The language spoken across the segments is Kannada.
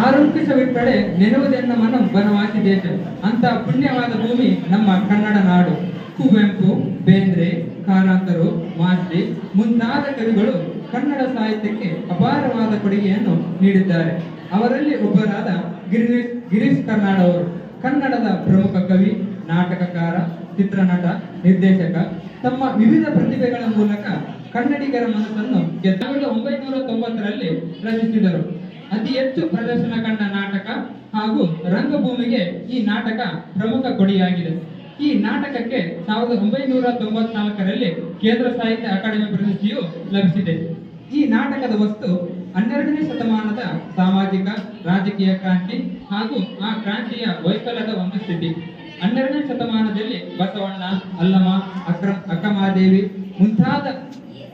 ಆರೋಪಿಸಬಿಟ್ಟರೆ ನೆನವುದೆನ್ನ ಮನ ಬನವಾಸಿ ದೇಶ ಅಂತ ಪುಣ್ಯವಾದ ಭೂಮಿ ನಮ್ಮ ಕನ್ನಡ ನಾಡು. ಕುವೆಂಪು, ಬೇಂದ್ರೆ, ಕಾರಂತರು, ಮಾಸ್ತಿ ಮುಂತಾದ ಕವಿಗಳು ಕನ್ನಡ ಸಾಹಿತ್ಯಕ್ಕೆ ಅಪಾರವಾದ ಕೊಡುಗೆಯನ್ನು ನೀಡಿದ್ದಾರೆ. ಅವರಲ್ಲಿ ಒಬ್ಬರಾದ ಗಿರೀಶ್ ಕಾರ್ನಾಡ್ ಅವರು ಕನ್ನಡದ ಪ್ರಮುಖ ಕವಿ, ನಾಟಕಕಾರ, ಚಿತ್ರನಟ, ನಿರ್ದೇಶಕ. ತಮ್ಮ ವಿವಿಧ ಪ್ರತಿಭೆಗಳ ಮೂಲಕ ಕನ್ನಡಿಗರ ಮನಸ್ಸನ್ನು 1990ರಲ್ಲಿ ರಚಿಸಿದರು. ಅತಿ ಹೆಚ್ಚು ಪ್ರದರ್ಶನ ಕಂಡ ನಾಟಕ ಹಾಗೂ ರಂಗಭೂಮಿಗೆ ಈ ನಾಟಕ ಪ್ರಮುಖ ಕೊಡುಗೆಯಾಗಿದೆ. ಈ ನಾಟಕಕ್ಕೆ 1994ರಲ್ಲಿ ಕೇಂದ್ರ ಸಾಹಿತ್ಯ ಅಕಾಡೆಮಿ ಪ್ರಶಸ್ತಿಯು ಲಭಿಸಿದೆ. ಈ ನಾಟಕದ ವಸ್ತು 12ನೇ ಶತಮಾನದ ಸಾಮಾಜಿಕ ರಾಜಕೀಯ ಕ್ರಾಂತಿ ಹಾಗೂ ಆ ಕ್ರಾಂತಿಯ ವೈಫಲ್ಯದ ಒಂದು ಸ್ಥಿತಿ. 12ನೇ ಶತಮಾನದಲ್ಲಿ ಬಸವಣ್ಣ, ಅಲ್ಲಮ, ಅಕ್ಕಮಹಾದೇವಿ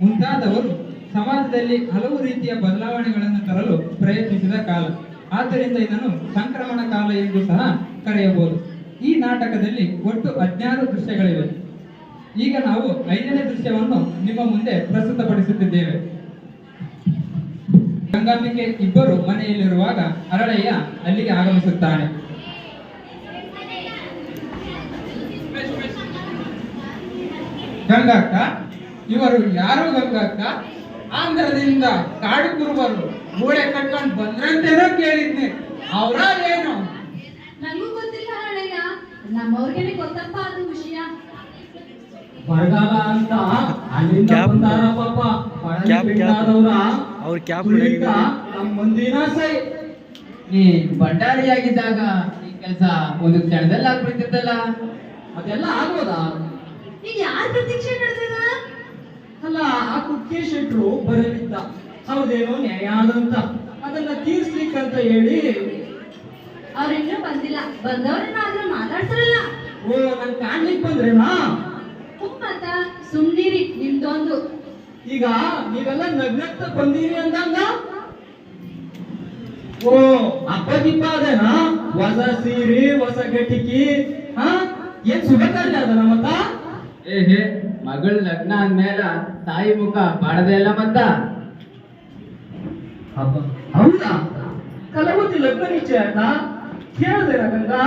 ಮುಂತಾದವರು ಸಮಾಜದಲ್ಲಿ ಹಲವು ರೀತಿಯ ಬದಲಾವಣೆಗಳನ್ನು ತರಲು ಪ್ರಯತ್ನಿಸಿದ ಕಾಲ. ಆದ್ದರಿಂದ ಇದನ್ನು ಸಂಕ್ರಮಣ ಕಾಲ ಎಂದು ಸಹ ಕರೆಯಬಹುದು. ಈ ನಾಟಕದಲ್ಲಿ ಒಟ್ಟು 16 ದೃಶ್ಯಗಳಿವೆ. ಈಗ ನಾವು 5ನೇ ದೃಶ್ಯವನ್ನು ನಿಮ್ಮ ಮುಂದೆ ಪ್ರಸ್ತುತಪಡಿಸುತ್ತಿದ್ದೇವೆ. ಗಂಗಾಂಬಿಕೆ ಇಬ್ಬರು ಮನೆಯಲ್ಲಿರುವಾಗ ಅರಳಯ್ಯ ಅಲ್ಲಿಗೆ ಆಗಮಿಸುತ್ತಾನೆ. ಗಂಗಕ್ಕ, ಇವರು ಯಾರು ಗಂಗಕ್ಕ? ಆಂಧ್ರದಿಂದ ಕಾಡು ಕುರುಬರು ಮೂಳೆ ಕಟ್ಕೊಂಡು ಬಂದ್ರಂತೇನೋ ಕೇಳಿದ್ನಿ, ಅವರ ಏನು? ನನಗೂ ಗೊತ್ತಿಲ್ಲ ಅಣ್ಣಯ್ಯ, ನಮ್ಮವ್ರಿಗೆ ಗೊತ್ತಪ್ಪ ಅದು ವಿಷಯ. ಬರಗಾಲ ಅಂತ ಅಲ್ಲಿಂದ ಬಂದಾರ ಪಾಪ. ನಮ್ಮ ಮುಂದಿನ ಸೈ ನೀ ಭಂಡಾರಿಯಾಗಿದ್ದಾಗ ಈ ಕೆಲಸ ಒಂದು ಕ್ಷಣದಲ್ಲಿ ಆಗ್ಬಿಡ್ತಿದ್ದಲ್ಲ, ಅದೆಲ್ಲ ಆಗೋದಾ? ಈಗ ಯಾರ ಪ್ರತೀಕ್ಷೆ ನಡೆದಿದ? ಅಲ್ಲ, ಆ ಕುಕ್ಕೆ ಶೆಟ್ರು ಬರಲಿದ್ದ, ಹೌದೇನೋ ನ್ಯಾಯ ಆದಂತ ಅದನ್ನ ತೀರ್ಸ್ಲಿಕ್ಕಂತ ಹೇಳಿ ಅವ್ರಿನ್ನೂ ಬಂದಿಲ್ಲ. ಬಂದವ್ರನ್ನಾದ್ರೂ ಮಾತಾಡ್ತಾರಲ್ಲ. ಓ, ನನ್ ಕಾಣ್ಲಿಕ್ ಬಂದ್ರೇನಾ? ಮತ್ತ ಸುಮ್ನಿರಿ ನಿಮ್ದೊಂದು. ಈಗ ನೀವೆಲ್ಲ ನಗ್ನಗ್ತ ಬಂದೀರಿ ಅಂದಂಗ? ಓ, ಅಪ್ಪಗಿಪ್ಪ ಅದೇನಾ? ಹೊಸ ಸೀರೆ, ಹೊಸ ಗಟ್ಟಿಕಿ, ಏನ್ ಸುಖಕಾರಿ ಅದನ ಮತ್ತ? ಏಹೇ, ಮಗಳ ಲಗ್ನ ಅಂದ್ಮೇಲ ತಾಯಿ ಮುಖ ಬಾಡದೆ ಎಲ್ಲ ಮತ್ತ. ಹೌದಾ? ಕಲವತಿ ಲಗ್ನ ನಿಶ್ಚಯ ಆಯ್ತಾ? ಕೇಳ್ದೇನ ಗಂಗಾ?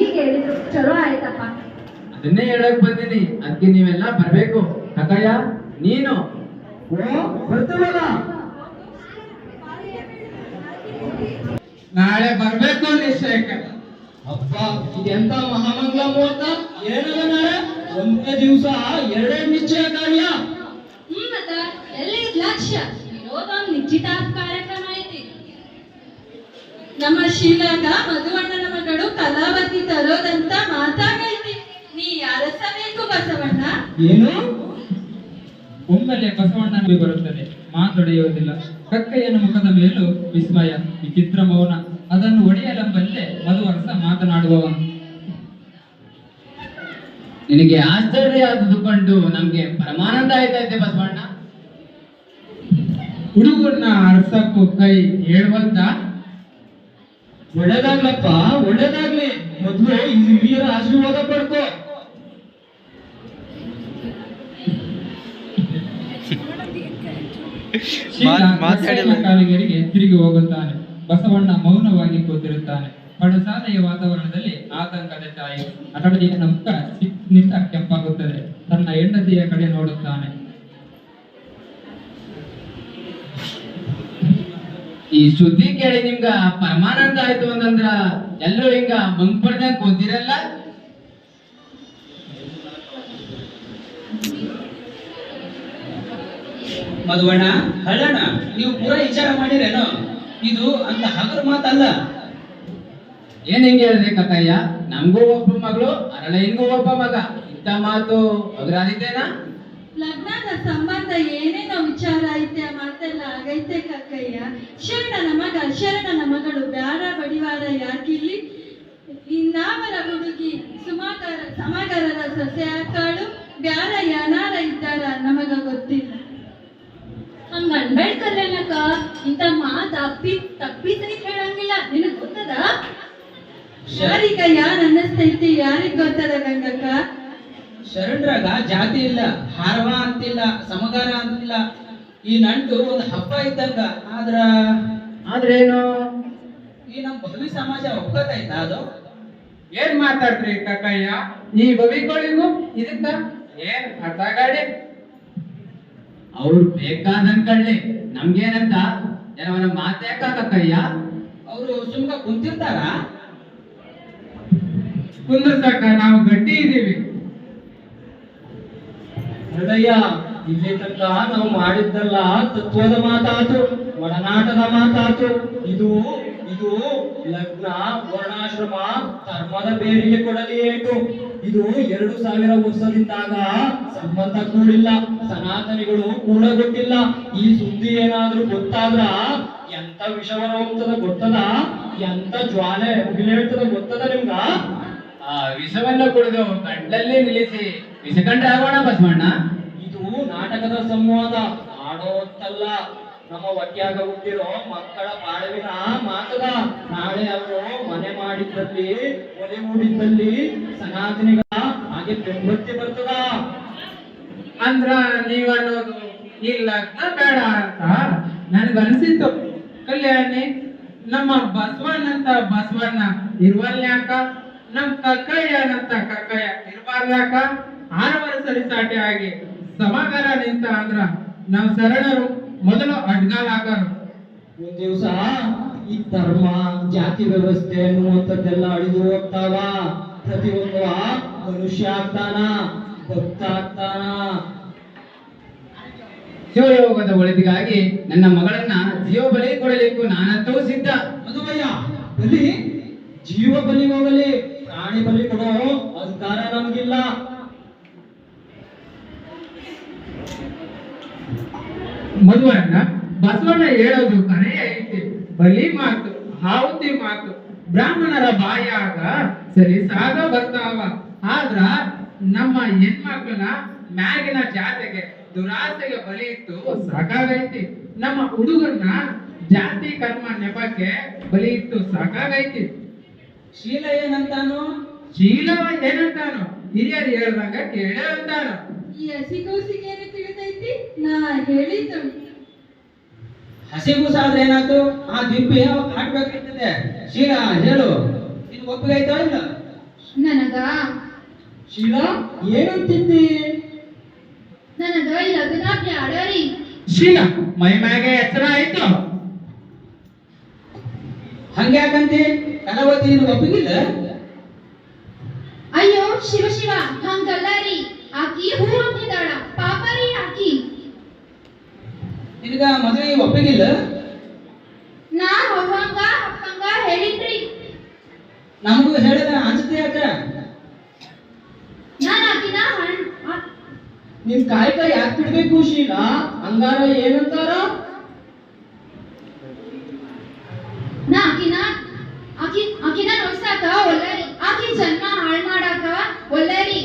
ಈಗ ಹೇಳಿದ್ರು ಚಲೋ ಆಯ್ತಪ್ಪ. ಅದನ್ನೇ ಹೇಳಕ್ ಬಂದಿನಿ, ಅದಕ್ಕೆ ನೀವೆಲ್ಲ ಬರ್ಬೇಕು. ಅಕ್ಕಯ್ಯ, ನೀನು ಬರ್ತೀವಲ್ಲ? ನಾಳೆ ಬರ್ಬೇಕು ನಿಶ್ಚಯಕ್ಕೆ. ಅಪ್ಪ, ಇದೆಂತ ಮಹಾಮಂಗಲ ಮುಹೂರ್ತ! ಏನದ ನಾಳೆ ಒಂದೇ ದಿವಸ 2 ನಿಶ್ಚಯ ಕಾರ್ಯ. ಮತ್ತ ಎಲ್ಲ ಲಕ್ಷ್ಯ ಇರೋದೊಂದು ನಿಶ್ಚಿತಾರ್ಥ ಕಾರ್ಯಕ್ರಮ ಐತಿ. ನಮ್ಮ ಶೀಲಾಗ ಮಧುವಣ್ಣನ ಮಗಳು ಕಲಾವತಿ ತರೋದಂತ ಮಾತಾಗೈತಿ. ನೀ ಅರಸಬೇಕು ಬಸವಣ್ಣ. ಏನು? ಒಮ್ಮೆಲೆ ಬಸವಣ್ಣನಿಗೆ ಬರುತ್ತದೆ, ಮಾತೊಡೆಯುವುದಿಲ್ಲ. ಕಕ್ಕಯ್ಯನ ಮುಖದ ಮೇಲೂ ವಿಸ್ಮಯ, ವಿಚಿತ್ರ ಮೌನ. ಅದನ್ನು ಒಡೆಯಲೆಂಬಂತೆ ಮಧುವರಸ ಮಾತನಾಡುವವನು. ನಿನಗೆ ಆಶ್ಚರ್ಯ ಆದುಕೊಂಡು ನಮ್ಗೆ ಪರಮಾನಂದ ಆಯ್ತೈತೆ ಬಸವಣ್ಣ. ಹುಡುಗನ್ನ ಅರ್ಸಕ್ಕೂ ಕೈ ಹೇಳುವಂತ. ಒಳ್ಳೇದಾಗ್ಲಪ್ಪ, ಒಳ್ಳೇದಾಗ್ಲಿ. ಮೊದ್ಲು ಈ ಹಿರಿಯರ ಆಶೀರ್ವಾದ ಪಡ್ಕೋ. ಕಾಲಿಗರಿಗೆ ತಿರುಗಿ ಹೋಗುತ್ತಾನೆ. ಬಸವಣ್ಣ ಮೌನವಾಗಿ ಕೂತಿರುತ್ತಾನೆ. ಪಡಸಾಲೆಯ ವಾತಾವರಣದಲ್ಲಿ ಆತಂಕದ ಛಾಯೆ. ಅಟಡಿಯನ ಮುಖ ನಿಂತ ಕೆಂಪಾಗುತ್ತದೆ. ತನ್ನ ಹೆಂಡತಿಯ ಕಡೆ ನೋಡುತ್ತಾನೆ. ಈ ಸುದ್ದಿ ಕೇಳಿ ನಿಮ್ಗ ಪರಮಾನಂದ ಆಯ್ತು ಅಂತಂದ್ರ ಎಲ್ಲರೂ ಹಿಂಗ ಮಂಗ್ ಪಡ್ದಂಗ್ ಕೂತಿರಲ್ಲ. ಮಧುವಣ್ಣ, ಹಳ್ಳಣ್ಣ, ನೀವು ಪೂರಾ ವಿಚಾರ ಮಾಡಿರೇನೋ? ಇದು ಅಂತ ಹಗರು ಮಾತಲ್ಲ. ಏನ್ ಹಿಂಗೆ ಹೇಳಿದ್ರಿ ಕಕ್ಕಯ್ಯ? ನಮಗೂ ಒಬ್ಬ ಮಗಳು, ಅರಳಯ್ಯನಿಗೂ ಒಬ್ಬ ಮಗ. ಇಂಥ ಮಾತು ಅಗ್ರಾದಿದ್ದೇನಾ? ಲಗ್ನದ ಸಂಬಂಧ ಏನೇನೋ ವಿಚಾರ ಐತೆ, ಮಾತೆಲ್ಲ ಆಗೈತೆ ಕಕ್ಕಯ್ಯ. ಶರಣನ ಮಗಳು ಬ್ಯಾರ ಬಡಿವಾರ ಯಾಕಿಲ್ಲಿ? ಇನ್ನಾವರ ಹುಡುಗಿ ಸಮಾಗರರ ಸೊಸೆ ಆಕಾಳು ಬ್ಯಾರ ಯಾನಾರ ಇದ್ದಾರ ನಮಗ ಗೊತ್ತಿಲ್ಲ. ಹಂಗ ಅನ್ಬೇಡ್ಕಲ್ಲೇನಕ್ಕ, ಇಂಥ ಮಾತು ತಪ್ಪಿಸಲಿ ಹೇಳಂಗಿಲ್ಲ. ನಿನಗ್ ಗೊತ್ತದ? ಯಾರೀಗ ಯಾರು ಅನ್ನಿಸ್ತೈತಿ, ಯಾರಿಗ್ ಗೊತ್ತದ ಗಂಗಕ್ಕ? ಶರಣರಾಗ ಜಾತಿ ಇಲ್ಲ, ಹಾರವ ಅಂತಿಲ್ಲ, ಸಮಗಾರ ಅಂತಿಲ್ಲ. ಈ ನಂಟು ಒಂದು ಹಬ್ಬ ಇದ್ದಂಗ. ಆದ್ರ ಆದ್ರೇನು? ಈ ನಮ್ಮ ಬದಲಿ ಸಮಾಜ ಒಪ್ಕೋತೈತಾ ಅದು? ಏನ್ ಮಾತಾಡ್ರಿ ಕಕ್ಕಯ್ಯ, ಈ ಬವಿಗಳಿಗೂ ಇದಕ್ಕ ಏನ್ ಅರ್ಥಗಾಡಿ? ಅವ್ರು ಬೇಕಾದಂಕಳ್ಳಿ ನಮ್ಗೇನಂತ ಜನವನ್ನ ಮಾತಾಕಯ್ಯ. ಅವರು ಸುಮ್ಕ ಕುಂತಿರ್ತಾರ? ಕುಂದ್ರಸಕ್ಕ ನಾವು ಗಟ್ಟಿ ಇದೀವಿ. ಹೃದಯ ಇಲ್ಲಿ ತನಕ ನಾವು ಮಾಡಿದ್ದಲ್ಲ ತತ್ವದ ಮಾತಾತು, ಒಡನಾಟದ ಮಾತಾತು. ಇದು ಇದು ಲಗ್ನ, ವರ್ಣಾಶ್ರಮ, ಧರ್ಮದ ಬೇರಿಗೆ ಕೊಡಲಿ ಏಟು. ಇದು 2000 ವರ್ಷದಿಂದಾಗ ಸಂಬಂಧ ಕೂಡಿಲ್ಲ, ಸನಾತನಿಗಳು ಕೂಡ ಗೊತ್ತಿಲ್ಲ. ಈ ಸುದ್ದಿ ಏನಾದ್ರೂ ಗೊತ್ತಾದ್ರ ಎಂತ ವಿಷವರ ಹೋಗ್ತದ ಗೊತ್ತದ, ಎಂತ ಜ್ವಾಲೆ ಮುಗಿಲೇಳ್ತದ ಗೊತ್ತದ ನಿಮ್ಗ? ಆ ವಿಷವನ್ನ ಕುಡಿದು ಗಂಟಲಲ್ಲಿ ನಿಲ್ಲಿಸಿ ವಿಷಕಂಡ್ರೆ ಆಗೋಣ ಬಸವಣ್ಣ. ಇದು ನಾಟಕದ ಸಂವಾದ, ಆಡೋತ್ತಲ್ಲ. ನಮ್ಮ ಹೊಟ್ಯಾಗ ಹುಟ್ಟಿರೋ ಮಕ್ಕಳ ಬಾಳುವಿನ ಮಾತದ. ನಾಳೆ ಅವರು ಮನೆ ಮಾಡಿದ್ದಲ್ಲಿ, ಒಲೆ ಮೂಡಿದ್ದಲ್ಲಿ ಸನಾತನಿಗ ಹಾಗೆ ಬೆಂಬತ್ತಿ ಬರ್ತದ. ಅಂದ್ರ ನೀವನ್ನೋದು ಈ ಲಗ್ನ ಬೇಡ ಅಂತ ನನ್ಗನ್ಸಿತ್ತು. ಕಲ್ಯಾಣಿ, ನಮ್ಮ ಬಸವಣ್ಣಂತ ಬಸವಣ್ಣ ಇರುವಲ್ಯಾಕ, ನಮ್ ಕಕ್ಕಯ್ಯನಂತ ಕಕ್ಕಯ್ಯ ಇರಬಾರ್ದಾಕ? 6 ವರ್ಷ ಸರಿಸಾಟಿ ಆಗಿ ಸಮಾಧಾನ ನಿಂತ ಅಂದ್ರ ನಾವ್ ಶರಣರು ಮೊದಲು ಅಡ್ಗಾಲ್ ಹಾಕರು. ಒಂದ್ ದಿವಸ ಈ ಧರ್ಮ, ಜಾತಿ ವ್ಯವಸ್ಥೆ ಅನ್ನುವಂಥದ್ದೆಲ್ಲ ಅಳಿದು ಹೋಗ್ತಾವ. ಪ್ರತಿಯೊಬ್ಬ ಮನುಷ್ಯ ಆಗ್ತಾನ, ಭಕ್ತ ಆಗ್ತಾನ. ಶಿವಯೋಗದ ಒಳಿತಿಗಾಗಿ ನನ್ನ ಮಗಳನ್ನ ಜೀವ ಬಲಿ ಕೊಡಲಿಕ್ಕೂ ನಾನಂತೂ ಸಿದ್ಧ. ಮದುವಯ್ಯ, ಬಲಿ ಜೀವ ಬಲಿ ಹೋಗಲಿ, ಪ್ರಾಣಿ ಬಲಿ ಕೊಡೋ ಅಧಿಕಾರ ನಮ್ಗಿಲ್ಲ. ಮದುವಣ್ಣ, ಬಸವಣ್ಣ ಹೇಳೋದು ಕರೆ ಐತಿ. ಬಲಿ ಮಾತು, ಆಹುತಿ ಮಾತು ಬ್ರಾಹ್ಮಣರ ಬಾಯಾಗ ಸರಿ ಸಾಗ ಬರ್ತಾವ. ಆದ್ರ ನಮ್ಮ ಹೆಣ್ಮಕ್ಳನ್ನ ಮ್ಯಾಗಿನ ಜಾತಿಗೆ, ದುರಾಸೆಗೆ ಬಲಿ ಇತ್ತು ಸಾಕಾಗೈತಿ. ನಮ್ಮ ಹುಡುಗನ್ನ ಜಾತಿ ಕರ್ಮ ನೆಪಕ್ಕೆ ಬಲಿ ಇತ್ತು ಸಾಕಾಗೈತಿ. ಶೀಲ ಏನಂತಾನು? ಶೀಲವ ಏನಂತಾನು? ಹಿರಿಯರು ಹೇಳ್ದಂಗ ಕೇಳೇ ಅಂತಾನು. ಈ ಹಸಿಗೌಸಿಗೆ ಏನು ತಿಳಿದೈತಿ? ನಾ ಹೇಳಿದ್ದು. ಹಸಿಗೂಸ ಆದ್ರೆ ಏನಾಯ್ತು? ಆ ದಿಬ್ಬಿ ಹಾಕ್ಬೇಕಾಗ್ತದೆ. ಶೀಲ ಹೇಳು, ನಿನ್ ಒಪ್ಪಿಗೆ ಆಯ್ತಾ ಇಲ್ಲ? ನನಗ ಶೀಲಾ, ಏನಂತಿದ್ದಿ? ನನಗ ಲಗ್ನ ಬ್ಯಾಡರಿ. ಶೀಲ ಮೈ ಮ್ಯಾಗೆ ಎಚ್ಚರ ಆಯ್ತು. ಹಂಗ್ಯಾಕಂತಿ? ಕನವತಿ ನಿನ್ ಒಪ್ಪಿಗಿಲ್ಲ? ಅಯ್ಯೋ ಶಿವ ಶಿವ, ಹಂಗಲ್ಲ ರೀ. ಆಕಿ ಹೂ ಅಂತಿದ್ದಾಳ, ಪಾಪ ರೀ ಆಕಿ. ನಿನಗ ಮದುವೆ ಒಪ್ಪಿಗಿಲ್ಲ? ನಾ ಅವ್ವಂಗ ಅಪ್ಪಂಗ ಹೇಳಿದ್ರಿ. ನಮಗೂ ಹೇಳಿದ ಅನ್ಸುತ್ತೆ ಯಾಕ? ನಾನು ಆಕಿನ ನಿನ್ ಕಾಯಕ ಯಾಕೆ ಬಿಡ್ಬೇಕು ಶೀಲಾ? ಹಂಗಾರ ಏನಂತಾರ? ನಾ ಆಕಿನ ನೋಡ್ಸಾಕ ಒಲ್ಲರಿ. ಆಕಿ ಜನ್ಮ ಹಾಳ್ ಮಾಡಾಕ ಒಲ್ಲರಿ.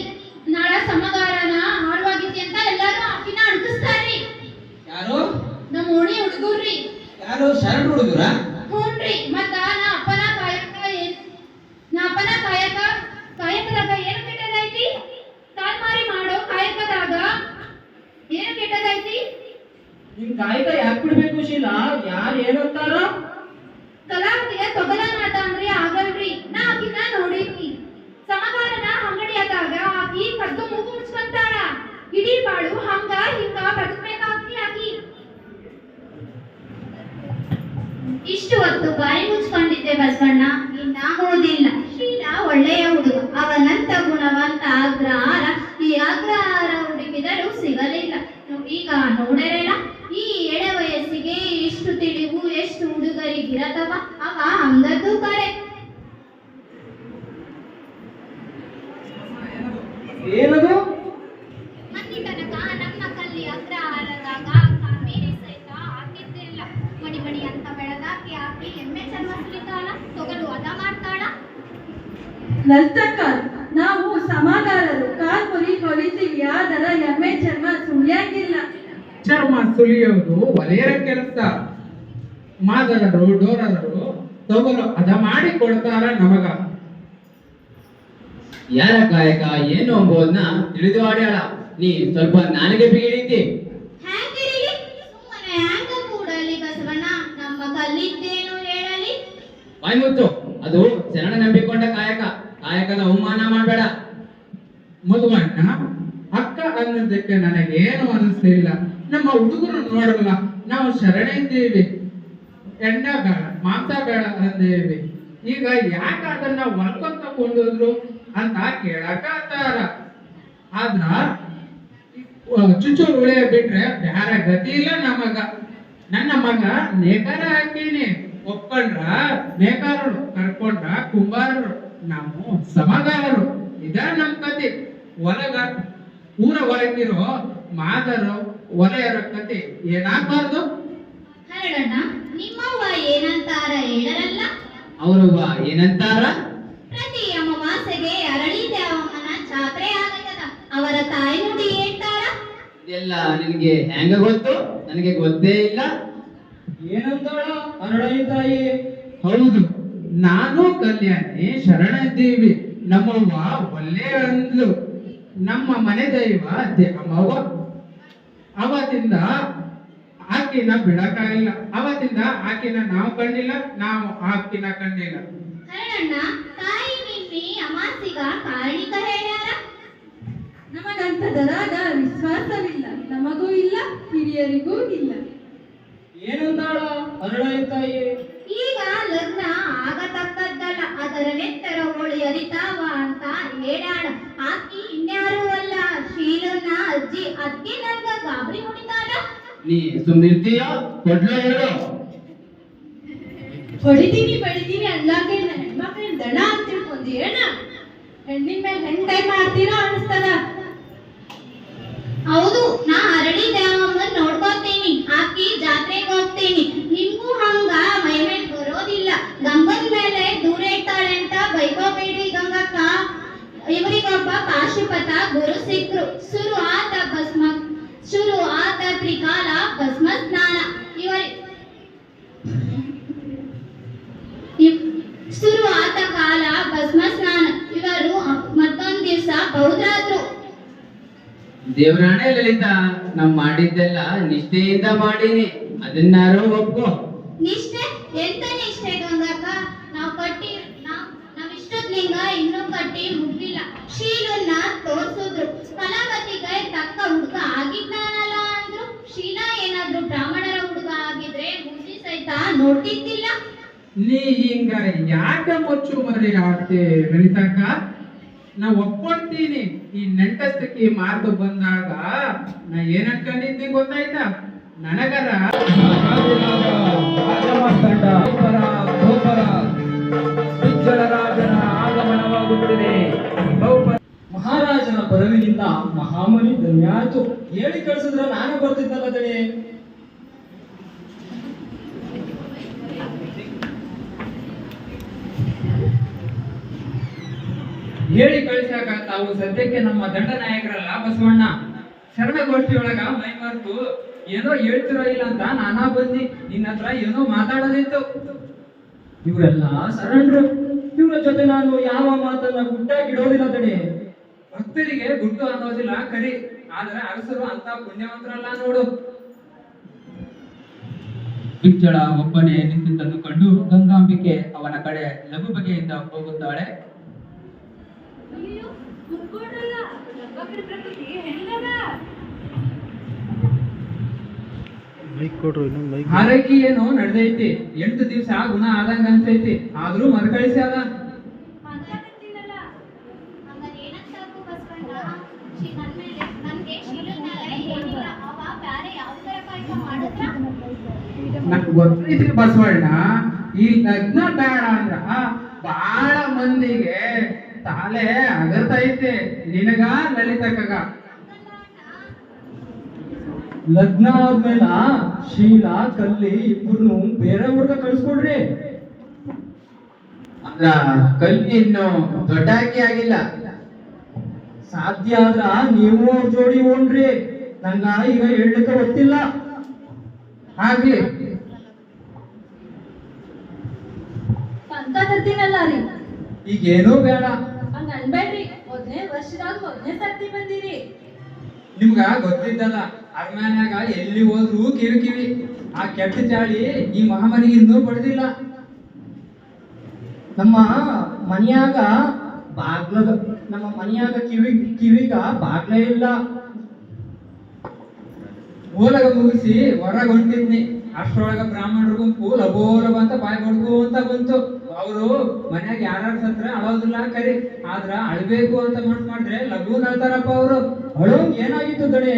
ನಾಳ ಸಮಗಾರನ ಹಾಳುವಾಗಿದ್ದಿ ಅಂತ ಎಲ್ಲಾರು ಆಕಿನ ಅಡ್ಕಿಸ್ತಾರ್ರಿ. ಯಾರು? ನಮ್ಮ ಓಣಿ ಹುಡುಗರ್ರಿ. ಯಾರು? ಶರಣ ಹುಡುಗರ? ಹ್ಞೂನ್ರಿ. ಮತ್ತ ನಾ ಅಪ್ಪನ ಕಾಯಕದಾಗ ಏನು ಕೆಟ್ಟದೈತಿ? ತಾಲ್ಮಾರಿ ಮಾಡೋ ಕಾಯಕದಾಗ ಏನು ಕೆಟ್ಟದೈತಿ? ನಿನ್ ಕಾಯಕ ಯಾಕೆ ಬಿಡ್ಬೇಕು ಶೀಲಾ? ಯಾರು ಏನಂತಾರ? ಕಲಾವತಿಯ ತೊಗಲ ಮಾತಾಂದ್ರಿ ಆಗಲ್ರಿ. ನಾ ಆಕಿನ ನೋಡಿದ್ನಿ. ಸಮಗಾರನ ಅಂಗಡಿಯಾದಾಗ ಆಕಿ ಕದ್ದು ಮೂಗು ಮುಚ್ಕೊಂತಾಳ. ಇಡೀ ಬಾಳು ಹಂಗ ಹಿಂಗ ಬದುಕ್ಬೇಕಾಗ್ತಿ ಆಕಿ. ಇಷ್ಟು ಹೊತ್ತು ಬಾಯಿ ಮುಚ್ಕೊಂಡಿದ್ದೆ ಬಸವಣ್ಣ, ಇನ್ನಾಗುವುದಿಲ್ಲ. ಶೀಲಾ ಒಳ್ಳೆಯ ಹುಡುಗ, ಅವನಂತ ಗುಣವಂತ ಅಗ್ರಹಾರ ಈ ಅಗ್ರಹಾರ ಹುಡುಕಿದರೂ ಸಿಗಲಿಲ್ಲ. ಈಗ ನೋಡರೇನ, ಈ ಎಳೆ ವಯಸ್ಸಿಗೆ ಇಷ್ಟು ತಿಳಿವು ಎಷ್ಟು ಹುಡುಗರಿಗಿರತವ. ಅವ ಹಂಗದ್ದು ಕರೆ. ಏನದು? ಮನ್ನಿ ತನಕ ನಮ್ಮ ಕಲ್ಲಿ ಅಗ್ರಹಾರದಾಗ ಕಾವೇರಿ ಸಹಿತ ಆಗಿದ್ದಿಲ್ಲ. ಮಡಿ ಮಡಿ ಅಂತ ಬೆಳಗಾಕಿ ಹಾಕಿ ಎಮ್ಮೆ ಚರ್ಮ ಸುಲಿತಾಳ, ತೊಗಲು ಅದ ಮಾಡ್ತಾಳ. ಲಲಿತಕ್ಕ, ನಾವು ಸಮಾಗಾರರು ಕಾಲ್ಮುರಿ ಕೊಲಿತೀವಿ, ಆದರ ಎಮ್ಮೆ ಚರ್ಮ ಸುಳಿಯಾಗಿಲ್ಲ. ಚರ್ಮ ಸುಲಿಯೋದು ಒಲೆಯರ ಕೆಲಸ. ಮಾದರರು ಡೋರರು ತೊಗಲು ಅದ ಮಾಡಿ ಕೊಡ್ತಾರ ನಮಗ. ಯಾರ ಕಾಯಕ ಏನು ಎಂಬುದನ್ನ ತಿಳಿದು ಆಡ್ಯಾಳ. ನೀ ಸ್ವಲ್ಪ ನಾಲಿಗೆ ಬಿಗಿಡಿದ್ದಿ. ಹ್ಯಾಂಗಿರಲಿ, ಸುಮ್ಮನೆ ಹ್ಯಾಂಗ ಕೂಡಲಿ ಬಸವಣ್ಣ. ನಮ್ಮ ನಮ್ಮ ಕಲ್ಲಿದ್ದೇನು ಹೇಳಲಿ? ಬಾಯ್ ಮುಚ್ಚು. ಅದು ಶರಣ ನಂಬಿಕೊಂಡ ಕಾಯಕದ ಅವಮಾನ ಮಾಡಬೇಡ. ಮಧುವಣ್ಣ, ಅಕ್ಕ ಅನ್ನೋದಕ್ಕೆ ನನಗೇನು ಅನಿಸ್ತಿಲ್ಲ. ನಮ್ಮ ಹುಡುಗರು ನೋಡಲ್ಲ, ನಾವು ಶರಣ ಇದ್ದೀವಿ, ಎಣ್ಣ ಬೇಡ ಮಾಂಸ ಬೇಡ ಅಂದೇವಿ. ಈಗ ಯಾಕೆ ಅದನ್ನ ಹೊಲ್ಕೊಂತ ಕೊಂಡೋದ್ರು ಅಂತ ಕೇಳಕತ್ತಾರ. ಆದ್ರ ಚುಚ್ಚೂರು ಉಳಿಯ ಬಿಟ್ರೆ ಬ್ಯಾರ ಗತಿ ಇಲ್ಲ ನಮಗ. ನನ್ನ ಮಗ ನೇಕಾರ ಹಾಕೀನಿ, ಒಪ್ಕೊಂಡ್ರ ನೇಕಾರರು, ಕರ್ಕೊಂಡ್ರ ಕುಂಬಾರರು, ನಾವು ಸಮಗಾರರು. ಇದ ನಮ್ ಕತೆ. ಊರ ಹೊರಗಿರೋ ಮಾದರು ಒಲೆಯರ ಕತೆ ಏನಾಗಬಾರ್ದು? ಹರಡಣ್ಣ, ನಿಮ್ಮವ್ವ ಏನಂತಾರ ಹೇಳರಲ್ಲ? ಅವ್ರವ್ವ ಏನಂತಾರ? ಪ್ರತಿ ಅಮಾವಾಸ್ಯೆಗೆ ಅರಳಿ ದ್ಯಾವಮ್ಮನ ಜಾತ್ರೆ ಆಗತ್ತದ. ಅವರ ತಾಯಿ ನುಡಿ ಹೇಳ್ತಾರ. ಇದೆಲ್ಲ ನಿನಗೆ ಹೆಂಗ ಗೊತ್ತು? ನನಗೆ ಗೊತ್ತೇ ಇಲ್ಲ. ಏನಂತಾಳ ಅರಳೈ ತಾಯಿ? ಹೌದು, ನಾನು ಕಲ್ಯಾಣಿ ಶರಣ ಇದ್ದೀವಿ. ನಮ್ಮವ್ವ ಒಳ್ಳೆ ಅಂದ್ಲು. ನಮ್ಮ ಮನೆ ದೈವ ಅಮ್ಮವ್ವ. ಅವತ್ತಿಂದ ಆಕಿನ ಬಿಡಕ್ಕಾಗಿಲ್ಲ. ಅವತ್ತಿಂದ ಆಕಿನ ನಾವು ಕಂಡಿಲ್ಲ, ನಾವು ಆಕಿನ ಕಂಡಿಲ್ಲ. ಹರಡಣ್ಣ, ತಾಯಿ ನಿನ್ನೆ ಅಮಾಸಿಗ ಕಾರಣಿಕ ಹೇಳ್ಯಾರ. ನಮಗಂತದರಾಗ ವಿಶ್ವಾಸವಿಲ್ಲ, ನಮಗೂ ಇಲ್ಲ, ಹಿರಿಯರಿಗೂ ಇಲ್ಲ. ಏನಂತಾಳ ಅರಳೈ ತಾಯಿ? ಈಗ ಲಗ್ನ ಆಗತಕ್ಕದ್ದಲ್ಲ, ಅದರ ನೆತ್ತರ ಹೋಳಿ ಅರಿತಾವ ಅಂತ ಹೇಳ್ಯಾಳ. ಆಕಿ ಇನ್ಯಾರು ಅಲ್ಲ, ಶೀಲನ ಅಜ್ಜಿ. ಅದ್ಕೆ ನನ್ಗ ಗಾಬರಿ ಹೊಡಿತಾಳ. ನೀ ಸುಮ್ನಿರ್ತೀಯೋ? ಕೊಡ್ಲೋ ಹೇಳು. ಹೊಡಿತೀನಿ ಅಲ್ಲಾಗೆ ಹೆಣ್ಮಕ್ಳಿನ ದಣ ಅಂತ ತಿಳ್ಕೊಂಡಿ ಏನ? ಹೆಣ್ಣಿನ ಮೇಲೆ ಹೆಣ್ ಕೈ ಮಾಡ್ತೀರಾ ಅನಿಸ್ತದ. ಹೌದು, ನಾ ಅರಳಿ ದ್ಯಾವಮ್ಮನ್ ನೋಡ್ಕೋತೀನಿ, ಆಕಿ ಜಾತ್ರೆಗೆ ಹೋಗ್ತೀನಿ. ನಿಮ್ಗೂ ಹಂಗ ಮೈಮೇಲ್ ಬರೋದಿಲ್ಲ. ಗಂಗನ್ ಮೇಲೆ ದೂರ ಇರ್ತಾಳೆ ಅಂತ ಬೈಕೋಬೇಡಿ ಗಂಗಕ್ಕ. ಇವರಿಗೊಬ್ಬ ಪಾಶುಪತ ಗುರು ಸಿಕ್ರು. ಶುರು ಆದ ತ್ರಿಕಾಲ ಭಸ್ಮ ಸ್ನಾನ. ಶುರು ಆದ ಕಾಲ ಭಸ್ಮ ಸ್ನಾನ. ಇವರು ಮತ್ತೊಂದ್ ದಿವ್ಸ ಬೌದ್ರಾದ್ರು. ದೇವರಾಣೆ ಲಲಿತಾ, ನಾವ್ ಮಾಡಿದ್ದೆಲ್ಲ ನಿಷ್ಠೆಯಿಂದ ಮಾಡೀನಿ, ಅದನ್ನಾರು ಒಪ್ಕೋ. ನಿಷ್ಠೆ? ಎಂತ ನಿಷ್ಠೆ ಗಂಗಕ್ಕ? ನಾವ್ ಇಷ್ಟದ್ ಲಿಂಗ ಇನ್ನೂ ಕಟ್ಟಿ ಮುಗಿಲ್ಲ. ಶೀಲನ್ನ ತೋರ್ಸಿದ್ರು. ಕಲಾವತಿಗೆ ತಕ್ಕ ಹುಡುಗ ಆಗಿದ್ದಾನಲ್ಲ ಅಂದ್ರು. ಶೀಲಾ ಏನಾದ್ರು ಬ್ರಾಹ್ಮಣರ ಹುಡುಗ ಆಗಿದ್ರೆ ಮುಸಿ ಸಹಿತ ನೋಡ್ತಿದ್ದಿಲ್ಲ. ನೀ ಹಿಂಗ ಯಾಕೆ ಮುಚ್ಚು ಮರಿ ಆಗ್ತಿ ಲಲಿತಕ್ಕ? ನಾ ಒಪ್ಕೊಳ್ತೀನಿ. ಈ ನೆಂಟಸ್ತಕ್ಕೆ ಮಾತು ಬಂದಾಗ ನಾ ಏನ್ ಅನ್ಕೊಂಡಿದ್ದೆ ಗೊತ್ತಾಯ್ತಾ? ನನಗರ ಆಗಮನವಾಗುತ್ತಿದೆ. ಮಹಾರಾಜನ ಪರವಿನಿಂದ ಮಹಾಮನಿ ಧನ್ಯಾತು. ಹೇಳಿ ಕಳ್ಸಿದ್ರ ನಾನು ಬರ್ತಿದ್ದಲ್ಲ ತಡಿ. ಹೇಳಿ ಕಳಿಸಾಕ ತಾವು ಸದ್ಯಕ್ಕೆ ನಮ್ಮ ದಂಡ ನಾಯಕರಲ್ಲ ಬಸವಣ್ಣ. ಶರಣಗೋಷ್ಠಿಯೊಳಗ ಮೈ ಮರೆತು ಏನೋ ಹೇಳ್ತಿರೋ ಇಲ್ಲ ಅಂತ ನಾನಾ ಬಂದಿ ನಿನ್ನ ಹತ್ರ ಏನೋ ಮಾತಾಡೋದಿತ್ತು. ಇವರೆಲ್ಲ ಶರಣರು. ಇವರ ಜೊತೆ ನಾನು ಯಾವ ಮಾತನ್ನ ಗುಟ್ಟಾಗಿಡೋದಿಲ್ಲ ತಡಿ. ಭಕ್ತರಿಗೆ ಗುಟ್ಟು ಅನ್ನೋದಿಲ್ಲ ಕರಿ, ಆದ್ರೆ ಅರಸರು ಅಂತ ಪುಣ್ಯವಂತರಲ್ಲ ನೋಡು. ಬಿಚ್ಚಳ ಒಬ್ಬನೇ ನಿಂತಿದ್ದನ್ನು ಕಂಡು ಗಂಗಾಂಬಿಕೆ ಅವನ ಕಡೆ ಲಘು ಬಗೆಯಿಂದ ಹೋಗುತ್ತಾಳೆ. ಹಾರೈಕೆ ಏನೋ ನಡೆದೈತಿ. 8 ದಿವಸ ಗುಣ ಆದಂಗ ಅನ್ಸೈತಿ, ಆದ್ರೂ ಮರುಕಳಿಸಿ ಅದ. ನಂಗೆ ಗೊತ್ತೈತಿ ಬಸವಣ್ಣ, ಈ ಲಗ್ನ ಬೇಡ ಅಂದ್ರ ಬಹಳ ಮಂದಿಗೆ ತಾಲೆ ಅಗರ್ತೈತಿ. ನಿನಗ ಲಲಿತಕ್ಕಗ ಲಗ್ನ ಆದ್ಮೇಲ ಶೀಲಾ ಕಲ್ಲಿ ಇಬ್ಬರನ್ನು ಬೇರೆ ಹುಡುಗ ಕಳಿಸ್ಕೊಡ್ರಿ. ಅಂದ್ರ ಕಲ್ವಿ ಇನ್ನು ದೊಡ್ಡ ಆಕಿ ಆಗಿಲ್ಲ. ಸಾಧ್ಯ ಆದ್ರ ನೀವು ಅವ್ರ ಜೋಡಿ ಹೋಗ್ರಿ. ನಂಗ ಈಗ ಹೇಳಲಿಕ್ಕೆ ಗೊತ್ತಿಲ್ಲ. ಆಗ್ಲಿ. ಅಂತ ತರ್ತೀನಲ್ಲ ರೀ. ಈಗೇನೂ ಬೇಡ. ಹಂಗ ಅನ್ಬೇಡ್ರಿ. 1ನೇ ವರ್ಷದಾಗ 1ನೇ ಸರ್ತಿ ಬಂದಿರಿ. ನಿಮ್ಗ ಗೊತ್ತಿದ್ದಲ್ಲ, ಅರಮನ್ಯಾಗ ಎಲ್ಲಿ ಹೋದ್ರು ಕಿವಿ ಕಿವಿ. ಆ ಕೆಟ್ಟ ಚಾಳಿ ಈ ಮಹಾಮನಿಗೆ ಇನ್ನೂ ಪಡೆದಿಲ್ಲ. ನಮ್ಮ ಮನೆಯಾಗ ಕಿವಿಗ ಬಾಗ್ಲೇ ಇಲ್ಲ. ಓಲಗ ಮುಗಿಸಿ ಹೊರಗೆ ಹೊಂಟಿದ್ನಿ. ಅಷ್ಟರೊಳಗ ಬ್ರಾಹ್ಮಣರ ಗುಂಪು ಲಬೋಲಬ ಅಂತ ಬಾಯಿ ಬಡ್ಕು ಅಂತ ಬಂತು. ಅವರು ಮನ್ಯಾಗ ಯಾರ್ಯಾರು ಸತ್ರ ಅಳೋದಿಲ್ಲ ಕರಿ, ಆದ್ರ ಅಳ್ಬೇಕು ಅಂತ ಮನ್ಸ್ ಮಾಡಿದ್ರೆ ಲಘೂನ್ ಅಳ್ತಾರಪ್ಪ ಅವರು. ಅಳೋಂಗ್ ಏನಾಗಿತ್ತು ದಣಿ?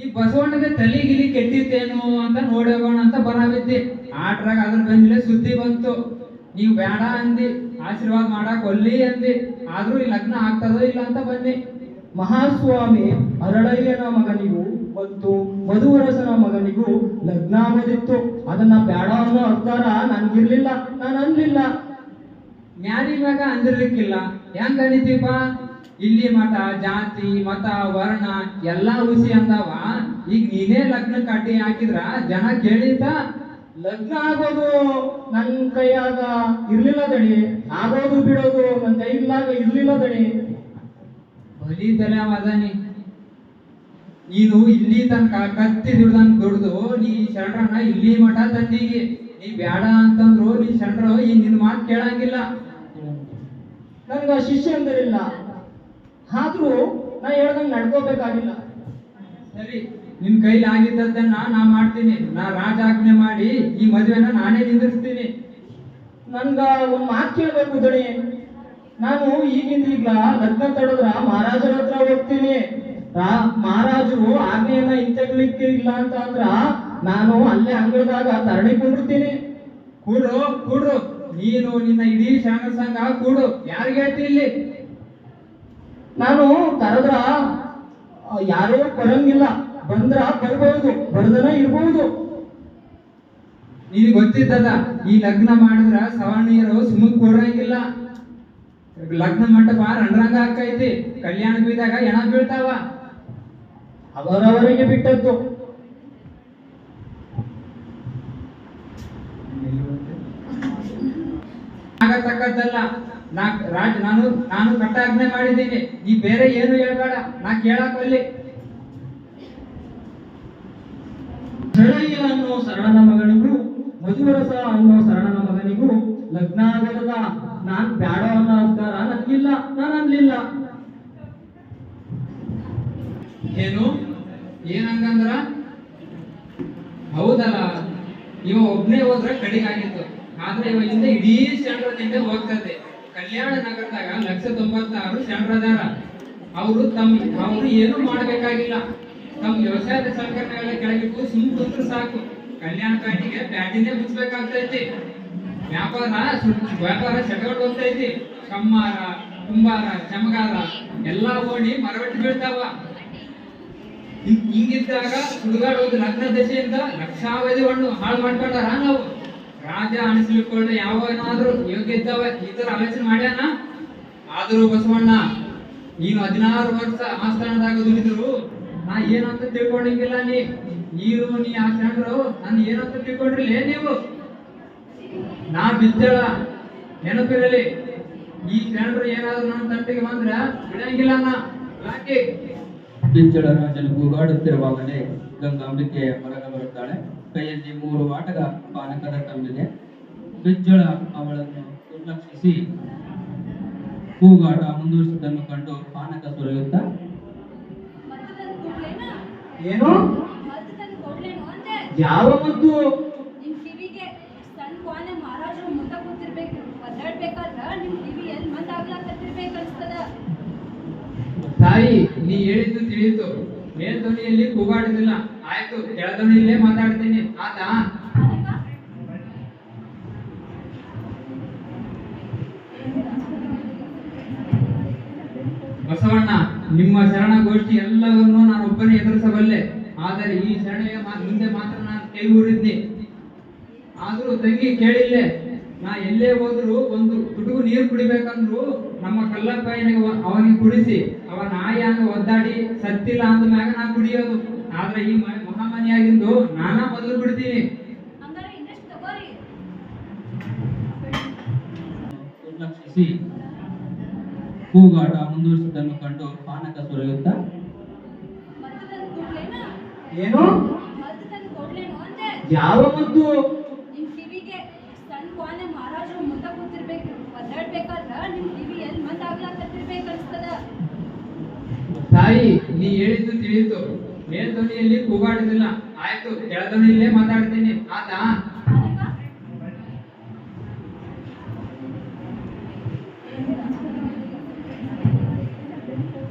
ಈ ಬಸವಣ್ಣಗೆ ತಲಿ ಗಿಲಿ ಕೆಟ್ಟಿತ್ತೇನು ಅಂತ ನೋಡೋಣ ಅಂತ ಬರಾಬಿದ್ದಿ. ಆಟ್ರಾಗ ಅದ್ರ ಬೆಂದ್ಲೆ ಸುದ್ದಿ ಬಂತು. ನೀವು ಬೇಡ ಅಂದಿ, ಆಶೀರ್ವಾದ ಮಾಡಕ್ ಒಲ್ಲಿ ಅಂದಿ. ಆದ್ರೂ ಈ ಲಗ್ನ ಆಗ್ತದೋ ಇಲ್ಲ ಅಂತ ಬನ್ನಿ. ಮಹಾಸ್ವಾಮಿ ಅರಳಯ್ಯನ ಮಗನಿಗೂ ಮತ್ತು ಮಧುವರಸನ ಮಗನಿಗೂ ಲಗ್ನ ಆಗೋದಿತ್ತು. ಅದನ್ನ ಬೇಡ ಅನ್ನೋ ಅರ್ಧಾರ ನನ್ಗಿರ್ಲಿಲ್ಲ, ನಾನು ಅನ್ಲಿಲ್ಲ. ಜ್ಞಾನಿ ಮ್ಯಾಗ ಅಂದಿರ್ಲಿಕ್ಕಿಲ್ಲ, ಹೆಂಗ್ ಅನಿತೀಪ? ಇಲ್ಲಿ ಮಠ ಜಾತಿ ಮತ ವರ್ಣ ಎಲ್ಲಾ ಹುಸಿ ಅಂದಾವ. ಈಗ ನೀನೇ ಲಗ್ನ ಕಟ್ಟಿ ಹಾಕಿದ್ರ ಜನ ಕೇಳಿತ? ಲಗ್ನ ಆಗೋದು ನನ್ ಕೈಯಾಗ ಇರ್ಲಿಲ್ಲ ದಣಿ, ಆಗೋದು ಬಿಡೋದು ನನ್ ಕೈಲಾಗ ಇರ್ಲಿಲ್ಲ ದಣಿ. ಬಲಿ ತಲೆ ಮದನಿ, ನೀನು ಇಲ್ಲಿ ತನಕ ಕತ್ತಿ ದುಡ್ದು ನೀ ಶರಣರನ್ನ ಇಲ್ಲಿ ಮಠ ತಂದಿಗೆ. ನೀ ಬ್ಯಾಡ ಅಂತಂದ್ರು ನೀ ಶರಣರು ಈ ನಿನ್ ಮಾತು ಕೇಳಂಗಿಲ್ಲ. ನನ್ಗ ಶಿಷ್ಯ ಅಂದರಿಲ್ಲ, ಆದ್ರೂ ನಾ ಹೇಳ್ದಂಗ್ ನಡ್ಕೋಬೇಕಾಗಿಲ್ಲ. ಸರಿ, ನಿನ್ ಕೈಲಿ ಆಗಿದ್ದನ್ನ ನಾ ಮಾಡ್ತೀನಿ. ನಾ ರಾಜಾಜ್ಞೆ ಮಾಡಿ ಈ ಮದುವೆನ ನಾನೇ ನಿಂದಿರ್ಸ್ತೀನಿ. ನನ್ಗ ಒಂದ್ ಮಾತು ಕೇಳ್ಬೇಕು ದಣಿ. ನಾನು ಈಗಿಂದ ಲಗ್ನ ತಡೆದ್ರ ಮಹಾರಾಜರ ಹತ್ರ ಹೋಗ್ತೀನಿ. ಮಹಾರಾಜರು ಆಜ್ಞೆಯನ್ನ ಹಿಂತೆಗ್ಲಿಕ್ಕೆ ಇಲ್ಲ ಅಂತ ಅಂದ್ರ ನಾನು ಅಲ್ಲೇ ಅಂಗಳದಾಗ ತರಣಿ ಕುಂಡಿರ್ತೀನಿ. ಕೂಡ್ರು ನೀನು ನಿನ್ನ ಇಡೀ ಶರಣ ಸಂಘ ಕೂಡು. ಯಾರಿಗೆ ಹೇಳ್ತಿ ಇಲ್ಲಿ? ನಾನು ಕರೆದ್ರ ಯಾರೋ ಬರಂಗಿಲ್ಲ, ಬಂದ್ರ ಬರ್ಬಹುದು, ಬರ್ದನ ಇರ್ಬಹುದು. ನಿನಗೆ ಗೊತ್ತಿದ್ದದ, ಈ ಲಗ್ನ ಮಾಡಿದ್ರ ಸವರ್ಣೀಯರು ಸುಮ್ಮಕ್ ಕೊಡಂಗಿಲ್ಲ. ಲಗ್ನ ಮಂಟಪ ರಣರಂಗ ಹಾಕೈತಿ. ಕಲ್ಯಾಣ ಬೀದಾಗ ಹೆಣ ಬೀಳ್ತಾವ. ಅವರವರಿಗೆ ಬಿಟ್ಟದ್ದು. ಆಗತಕ್ಕದ್ದಲ್ಲ. ನಾನು ಕಟ್ಟಾಜ್ಞೆ ಮಾಡಿದ್ದೀನಿ. ನೀ ಬೇರೆ ಏನು ಹೇಳ್ಬೇಡ, ನಾ ಕೇಳಾಕಲ್ಲಿ. ಶರಣಯ್ಯ ಅನ್ನೋ ಶರಣನ ಮಗನಿಗೂ ಮಧುವರಸ ಅನ್ನೋ ಶರಣನ ಮಗನಿಗೂ ಲಗ್ನ ಆಗದ. ನಾನ್ ಬ್ಯಾಡ ಅನ್ನೋ ಅಧಿಕಾರ ನನ್ಗಿಲ್ಲ, ನಾನು ಅನ್ಲಿಲ್ಲ. ಏನಂಗಂದ್ರ ಹೌದಲ್ಲ, ಇವ ಒಬ್ನೇ ಹೋದ್ರ ಕಡಿಗಾಗಿತ್ತು. ಆದ್ರೆ ಇವ ಹಿಂದೆ ಇಡೀ ಶರಣರದಿಂದ ಹೋಗ್ತದೆ. ಕಲ್ಯಾಣ ನಗರದಾಗ 196 ಶರಣರದಾರ. ಅವ್ರು ಏನು ಮಾಡಬೇಕಾಗಿಲ್ಲ. ತಮ್ಮ ವ್ಯವಸಾಯದ ಸಲಕರಣೆಗಳ ಕೆಳಗಿಟ್ಟು ಸುಮ್ ಕುಂತ್ರು ಸಾಕು. ಕಲ್ಯಾಣ ಕಾಟಿಗೆ ಪ್ಯಾಟಿನೇ ಮುಚ್ಚಬೇಕಾಗ್ತೈತಿ. ವ್ಯಾಪಾರ ಸೆಟ್ಕೊಂಡು ಹೋಗ್ತೈತಿ. ಕಮ್ಮಾರ, ಕುಂಬಾರ, ಚಮಗಾರ ಎಲ್ಲಾ ಓಣಿ ಮರವಟ್ಟು ಬೀಳ್ತಾವ. ಹಿಂಗಿದ್ದಾಗ ಸುಡುಗಾಡೋದು ಲಗ್ನ ದಶೆಯಿಂದ ಲಕ್ಷಾವಧಿ ಹಣ್ಣು ಹಾಳು ಮಾಡ್ಕೊಂಡಾರ. ನಾವು ರಾಜ ಅನಿಸ್ಲಿಕ್ಕೊಳ್ಳ ಯಾವನಾದ್ರೂ ಯೋಗ್ಯ ಇದ್ದಾವ ಈ ತರ ಆಲೋಚನೆ ಮಾಡ್ಯಾನ. ಆದ್ರೂ ಬಸವಣ್ಣ, ನೀನು 16 ವರ್ಷ ಆಸ್ಥಾನದಾಗ ದುಡಿದ್ರು ನಾ ಏನಂತ ತಿಳ್ಕೊಂಡಂಗಿಲ್ಲ. ನೀ ಆ ಶರಣರು ನಾನು ಏನಂತ ತಿಳ್ಕೊಂಡ್ರಿಲ್ಲ ನೀವು? ನಾ ಬಿದ್ದಳ ನೆನಪಿರಲಿ. ಈ ಶರಣರು ಏನಾದ್ರು ನನ್ನ ತಂಟೆಗೆ ಬಂದ್ರ ಬಿಡಂಗಿಲ್ಲ. ನಾ ಯಾಕೆ? ಬಿಜ್ಜಳ ರಾಜನು ಕೂಗಾಡುತ್ತಿರುವಾಗಲೇ ಗಂಗಾಂಬಿಕೆ ಹೊರಗೆ ಬರುತ್ತಾಳೆ. ಕೈಯಲ್ಲಿ 3 ವಾಟಗ ಪಾನಕದ ಕಲ್ಲಿದೆ. ಬಿಜ್ಜಳ ಅವಳನ್ನು ನಿರ್ಲಕ್ಷಿಸಿ ಕೂಗಾಟ ಮುಂದುವರಿಸುವುದನ್ನು ಕಂಡು ಪಾನಕ ಸುರಿಯುತ್ತಾ, ಏನು ಯಾವ ಮದ್ದು? ನಿಮ್ ಕಿವಿಗೆ ಸಣ್ಣ ಕೋಣೆ ಮಹಾರಾಜರು ಮುಂದೆ ಕೂತಿರ್ಬೇಕು. ಒದ್ದಾಡ್ಬೇಕಾದ್ರ ನಿಮ್ ಕಿವಿ ಎಲ್ಲಿ ಮಂದಾಗ್ಲಾಕತ್ತಿರ್ಬೇಕು ಅನ್ಸ್ತದ. ತಾಯಿ, ನೀ ಹೇಳಿದ್ದು ತಿಳಿಯಿತು. ಮೇಲ್ಧ್ವನಿಯಲ್ಲಿ ಕೂಗಾಡುದಿಲ್ಲ. ಆಯ್ತು, ಕೆಳಧ್ವನಿಯಲ್ಲೇ ಮಾತಾಡ್ತೀನಿ. ಆತಾ? ಬಸವಣ್ಣ, ನಿಮ್ಮ ಶರಣ ಗೋಷ್ಠಿ ಎಲ್ಲವನ್ನೂ ನಾನು ಒಬ್ಬನೇ ಎದುರಿಸಬಲ್ಲೆ. ಆದರೆ ಈ ಶರಣೆಯ ಮುಂದೆ ಮಾತ್ರ ನಾನು ಕೈ ಊರಿದ್ನಿ. ಆದ್ರೂ ತಂಗಿ ಕೇಳಿಲ್ಲೇ. ನಾ ಎಲ್ಲೇ ಹೋದ್ರು ಒಂದು ತುಡುಗು ನೀರು ಕುಡಿಬೇಕಂದ್ರು ನಮ್ಮ ಕಲ್ಲಪ್ಪಯ್ಯನಿಗೆ ಅವನಿಗೆ ಕುಡಿಸಿ ಅವ ನಾಯಿ ಹಂಗ ಒದ್ದಾಡಿ ಸತ್ತಿಲ್ಲ ಅಂದ ಮ್ಯಾಗ ನಾ ಕುಡಿಯೋದು. ಆದ್ರೆ ಈ ಮಹಾಮನಿಯಾಗಿಂದು ನಾನಾ ಮೊದಲು ಬಿಡ್ತೀನಿ. ನಿರ್ಲಕ್ಷಿಸಿ ಕೂಗಾಟ ಮುಂದುವರಿಸುವುದನ್ನು ಕಂಡು ಪಾನಕ ಸುರಿಯುತ್ತಾ, ಏನು? ಮದ್ದು ತಂದು ಕೊಡ್ಲೇನು ಅಂದೆ. ಯಾವ ಮದ್ದು? ನಿಮ್ ಕಿವಿಗೆ ಸಣ್ಣ ಕ್ವಾನೆ ಮಹಾರಾಜರು ಮುಂದೆ ಕೂತಿರ್ಬೇಕು ಒದ್ದಾಡ್ಬೇಕಾದ್ರ ನಿಮ್ ಕಿವಿ ಎಲ್ಲಿ ಮಂದ್ ಆಗ್ಲಾಕತ್ತಿರ್ಬೇಕು ಅನ್ಸ್ತದ. ತಾಯಿ, ನೀ ಹೇಳಿದ್ದು ತಿಳಿಯಿತು. ಮೇಲ್ಧ್ವನಿಯಲ್ಲಿ ಕೂಗಾಡುದಿಲ್ಲ. ಆಯ್ತು, ಕೆಳಧ್ವನಿಯಲ್ಲೇ ಮಾತಾಡ್ತೀನಿ. ಆತಾ? ಅದಕ್ಕ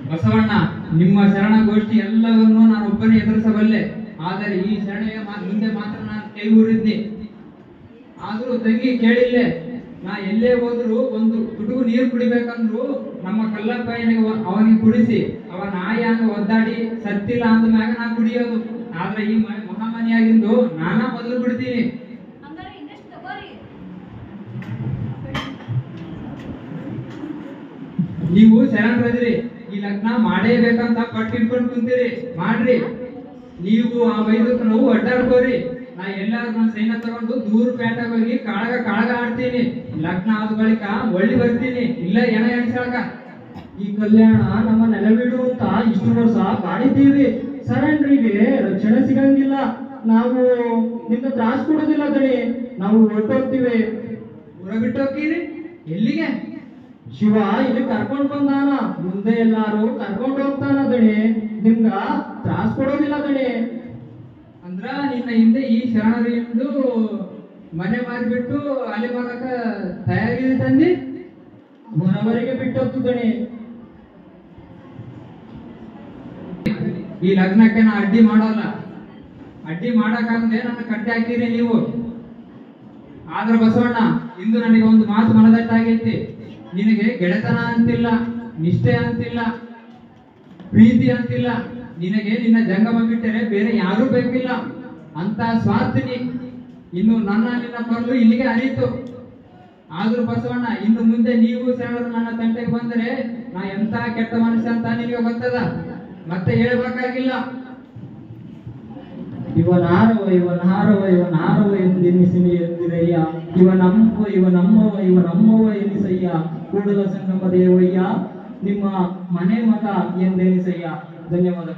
ಬಸವಣ್ಣ, ನಿಮ್ಮ ಶರಣಗೋಷ್ಠಿ ಎಲ್ಲವನ್ನೂ ನಾನು ಒಬ್ಬನೇ ಎದುರಿಸಬಲ್ಲೆ. ಆದರೆ ಈ ಶರಣೆಯ ಮುಂದೆ ಮಾತ್ರ ನಾನು ಕೈ ಊರಿದ್ನಿ. ಆದ್ರೂ ತಂಗಿ ಕೇಳಿಲ್ಲೇ, ನಾ ಎಲ್ಲೇ ಹೋದ್ರು ಒಂದು ತುಟುಕು ನೀರು ಕುಡಿಬೇಕಂದ್ರು ನಮ್ಮ ಕಲ್ಲಪ್ಪಯ್ಯನಿಗೆ ಅವನಿಗೆ ಕುಡಿಸಿ ಅವ ನಾಯಿ ಹಂಗ ಒದ್ದಾಡಿ ಸತ್ತಿಲ್ಲ ಅಂದ ಮ್ಯಾಗ ನಾ ಕುಡಿಯೋದು. ಆದ್ರೆ ಈ ಮಹಾಮನಿಯಾಗಿಂದು ನಾನಾ ಮೊದಲು ಬಿಡ್ತೀನಿ. ಹಂಗಾರೆ ಇನ್ನಷ್ಟು ತಗೋರಿ. ನೀವು ಶರಣರದ್ರಿ, ಈ ಲಗ್ನ ಮಾಡೇಬೇಕಂತ ಪಟ್ಟು ಇಟ್ಕೊಂಡು ಕುಂತೀರಿ. ಮಾಡ್ರಿ. ನೀವು ಆ ವೈದ್ಯಕ್ಕೆ ನಾವು ಅಡ್ಡಾಡ್ಕೋರಿ. ನಾ ಎಲ್ಲಾರು ನನ್ನ ಸೈನ್ಯ ತಗೊಂಡು ದೂರ ಪೇಟೆಗೆ ಹೋಗಿ ಕಾಳಗ ಆಡ್ತೀನಿ. ಲಗ್ನ ಆದ ಬಳಿಕ ಒಳ್ಳಿ ಬರ್ತೀನಿ. ಇಲ್ಲ ಏನ ಎಣಿಸಾಕ. ಈ ಕಲ್ಯಾಣ ನಮ್ಮ ನೆಲವಿಡು ಅಂತ ಇಷ್ಟು ವರ್ಷ ಕಾಡಿದ್ದೀವಿ. ಸರೆಂಡ್ರಿಗೆ ರಕ್ಷಣೆ ಸಿಗಂಗಿಲ್ಲ. ನಾವು ನಿಮ್ಗೆ ತ್ರಾಸ ಕೊಡೋದಿಲ್ಲ ದಣಿ. ನಾವು ಹೊರಟೋಗ್ತೀವಿ. ಊರ ಬಿಟ್ಟು ಹೋಗ್ತೀರಿ? ಎಲ್ಲಿಗೆ? ಶಿವ ಇಲ್ಲಿ ಕರ್ಕೊಂಡ್ ಬಂದಾನ. ಮುಂದೆ ಎಲ್ಲಾರು ಕರ್ಕೊಂಡು ಹೋಗ್ತಾನ ದಣಿ. ನಿಮ್ಗ ತ್ರಾಸ ಕೊಡೋದಿಲ್ಲ ದಣಿ. ಅಂದ್ರ ನಿನ್ನ ಹಿಂದೆ ಈ ಶರಣರಿಂದ ಮನೆ ಮಾರಿಬಿಟ್ಟು ಅಲ್ಲಿ ಮಾಡಕ ತಯಾರಿದೆ ತಂದಿ. ಹೊರವರೆಗೆ ಬಿಟ್ಟೋಗ್ತು ದಣಿ. ಈ ಲಗ್ನಕ್ಕೆ ನಾ ಅಡ್ಡಿ ಮಾಡಲ್ಲ. ಅಡ್ಡಿ ಮಾಡಕ್ಕಾಗದೆ ನನ್ನ ಕಟ್ಟಿ ಹಾಕಿರಿ ನೀವು. ಆದ್ರ ಬಸವಣ್ಣ, ಇಂದು ನನಗೆ ಒಂದು ಮಾತು ಮನದಟ್ಟಾಗೈತಿ. ನಿನಗೆ ಗೆಳೆತನ ಅಂತಿಲ್ಲ, ನಿಷ್ಠೆ ಅಂತಿಲ್ಲ, ಪ್ರೀತಿ ಅಂತಿಲ್ಲ. ನಿನಗೆ ನಿನ್ನ ಜಂಗಮ ಬಿಟ್ಟರೆ ಬೇರೆ ಯಾರೂ ಬೇಕಿಲ್ಲ ಅಂತ ಸ್ವಾರ್ಥಿನಿ. ಇನ್ನು ನಿನ್ನ ಕೊರಲು ಇಲ್ಲಿಗೆ ಹರಿಯಿತು. ಆದ್ರೂ ಬಸವಣ್ಣ, ಇನ್ನು ಮುಂದೆ ನೀವು ಶರಣರು ನನ್ನ ತಂಟೆಗೆ ಬಂದರೆ ನಾ ಎಂತ ಕೆಟ್ಟ ಮನುಷ್ಯ ಅಂತ ನಿನಗೆ ಗೊತ್ತದ. ಮತ್ತೆ ಹೇಳ್ಬೇಕಾಗಿಲ್ಲ. ಇವನಾರವ ಎಂದೆನಿಸಿನಿ ಎಂದಿರಯ್ಯ. ಇವನಮ್ಮವ ಎನಿಸಯ್ಯ. ಕೂಡಲ ಸಂಗಮ ದೇವಯ್ಯ ನಿಮ್ಮ ಮನೆ ಮಗ ಎಂದೆನಿಸಯ್ಯ. ಧನ್ಯವಾದ.